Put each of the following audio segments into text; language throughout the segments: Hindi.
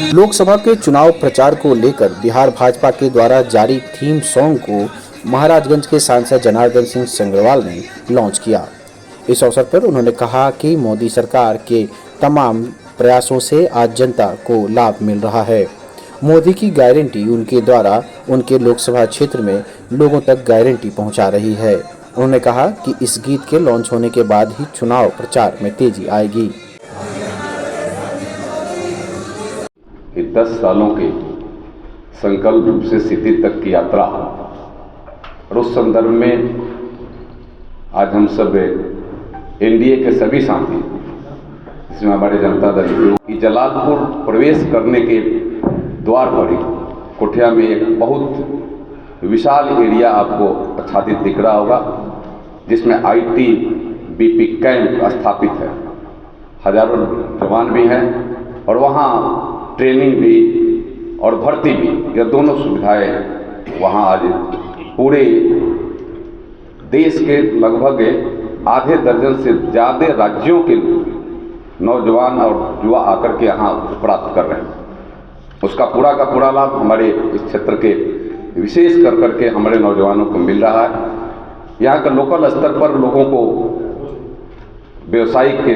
लोकसभा के चुनाव प्रचार को लेकर बिहार भाजपा के द्वारा जारी थीम सॉन्ग को महाराजगंज के सांसद जनार्दन सिंह संग्रवाल ने लॉन्च किया। इस अवसर पर उन्होंने कहा कि मोदी सरकार के तमाम प्रयासों से आज जनता को लाभ मिल रहा है। मोदी की गारंटी उनके द्वारा उनके लोकसभा क्षेत्र में लोगों तक गारंटी पहुंचा रही है। उन्होंने कहा कि इस गीत के लॉन्च होने के बाद ही चुनाव प्रचार में तेजी आएगी। 10 सालों के संकल्प से स्थिति तक की यात्रा और उस संदर्भ में आज हम सब एनडीए के सभी साथी, इसमें हमारे जनता दल की जलालपुर प्रवेश करने के द्वार पर ही कोठिया में एक बहुत विशाल एरिया आपको आच्छादित दिख रहा होगा, जिसमें ITBP कैंप स्थापित है। हजारों जवान भी हैं और वहाँ ट्रेनिंग भी और भर्ती भी, यह दोनों सुविधाएं वहाँ आज पूरे देश के लगभग आधे दर्जन से ज़्यादा राज्यों के नौजवान और युवा आकर के यहाँ प्राप्त कर रहे हैं। उसका पूरा का पूरा लाभ हमारे इस क्षेत्र के विशेष कर करके हमारे नौजवानों को मिल रहा है। यहाँ का लोकल स्तर पर लोगों को व्यवसायिक के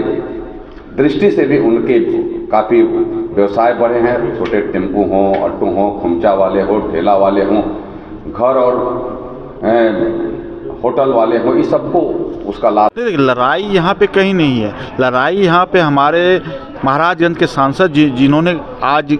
दृष्टि से भी उनके काफ़ी व्यवसाय बढ़े हैं। छोटे टेम्पू हों, ऑटो हों, खुमचा वाले हों, ठेला वाले हों, घर और होटल वाले हों, इस सबको उसका लाभ। लड़ाई यहाँ पे कहीं नहीं है। लड़ाई यहाँ पे हमारे महाराजगंज के सांसद जिन्होंने आज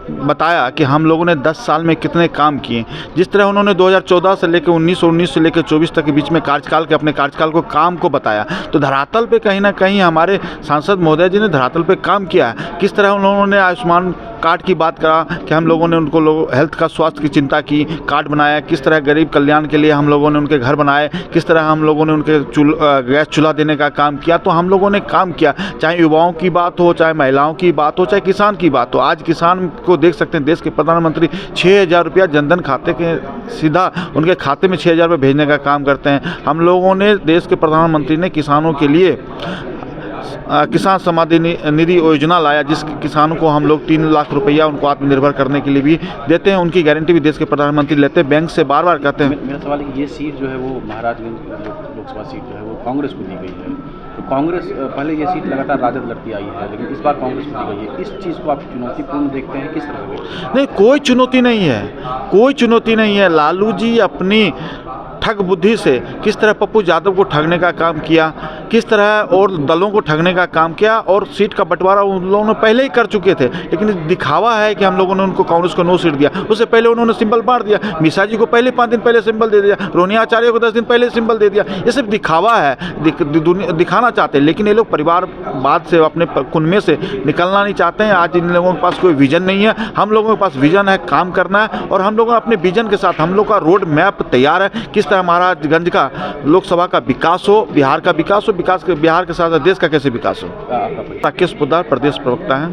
बताया कि हम लोगों ने 10 साल में कितने काम किए। जिस तरह उन्होंने 2014 से लेकर 19 और 19 से लेकर 24 तक के बीच में कार्यकाल के अपने कार्यकाल को काम को बताया, तो धरातल पे कहीं ना कहीं हमारे सांसद महोदय जी ने धरातल पे काम किया है। किस तरह उन्होंने आयुष्मान कार्ड की बात करा कि हम लोगों ने उनको हेल्थ का स्वास्थ्य की चिंता की, कार्ड बनाया। किस तरह गरीब कल्याण के लिए हम लोगों ने उनके घर बनाए। किस तरह हम लोगों ने उनके गैस चूल्हा देने का काम किया। तो हम लोगों ने काम किया, चाहे युवाओं की बात हो, चाहे महिलाओं की बात हो, चाहे किसान की बात हो। आज किसान को देख सकते हैं, देश के प्रधानमंत्री 6,000 रुपया जनधन खाते के सीधा उनके खाते में 6,000 रुपये भेजने का काम करते हैं। हम लोगों ने, देश के प्रधानमंत्री ने किसानों के लिए किसान सम्मान निधि योजना लाया, जिस किसानों को हम लोग 3 लाख रुपया उनको आत्मनिर्भर करने के लिए भी देते हैं। उनकी गारंटी भी देश के प्रधानमंत्री लेते हैं, बैंक से बार बार कहते हैं। मेरा सवाल है कि ये सीट जो है वो महाराजगंज लोकसभा सीट जो है वो कांग्रेस को दी गई है। तो कांग्रेस पहले ये सीट लगातार राजद लड़ती आई है, लेकिन इस बार कांग्रेस को दी गई है। इस चीज़ को आप चुनौतीपूर्ण देखते हैं, किस तरह से? नहीं, कोई चुनौती नहीं है, कोई चुनौती नहीं है। लालू जी अपनी ठग बुद्धि से किस तरह पप्पू यादव को ठगने का काम किया, किस तरह और दलों को ठगने का काम किया, और सीट का बंटवारा उन लोगों ने पहले ही कर चुके थे। लेकिन दिखावा है कि हम लोगों ने उनको कांग्रेस को 9 सीट दिया। उससे पहले उन्होंने सिंबल बांट दिया। मिश्रा जी को पहले 5 दिन पहले सिंबल दे दिया, रोनिया आचार्य को 10 दिन पहले सिंबल दे दिया। ये सब दिखावा है, दिखाना चाहते हैं। लेकिन ये लोग परिवारवाद से, अपने कुनबे से निकलना नहीं चाहते हैं। आज इन लोगों के पास कोई विजन नहीं है। हम लोगों के पास विजन है, काम करना है, और हम लोग अपने विजन के साथ हम लोग का रोड मैप तैयार है। किस तरह महाराजगंज का लोकसभा का विकास हो, बिहार का विकास हो, विकास के बिहार के साथ देश का कैसे विकास हो। राकेश पोद्दार, प्रदेश प्रवक्ता हैं।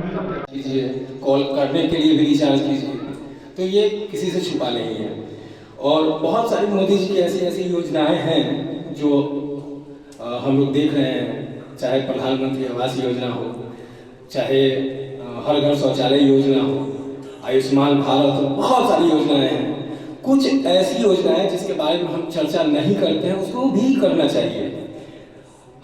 कॉल करने के लिए भी रिचार्ज कीजिए, तो ये किसी से छुपा नहीं है। और बहुत सारी मोदी जी की ऐसी योजनाएं हैं जो हम लोग देख रहे हैं, चाहे प्रधानमंत्री आवास योजना हो, चाहे हर घर शौचालय योजना हो, आयुष्मान भारत हो, बहुत सारी योजनाएं हैं। कुछ ऐसी योजनाएं जिसके बारे में हम चर्चा नहीं करते हैं, उसको भी करना चाहिए।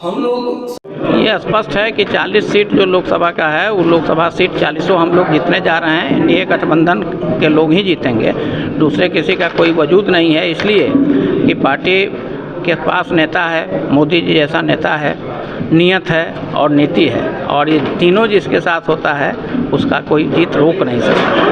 हम लोग ये स्पष्ट है कि 40 सीट जो लोकसभा का है, वो लोकसभा सीट 40 हम लोग जीतने जा रहे हैं। एनडीए गठबंधन के लोग ही जीतेंगे, दूसरे किसी का कोई वजूद नहीं है। इसलिए कि पार्टी के पास नेता है, मोदी जी जैसा नेता है, नियत है और नीति है, और ये तीनों जिसके साथ होता है उसका कोई जीत रोक नहीं सकता।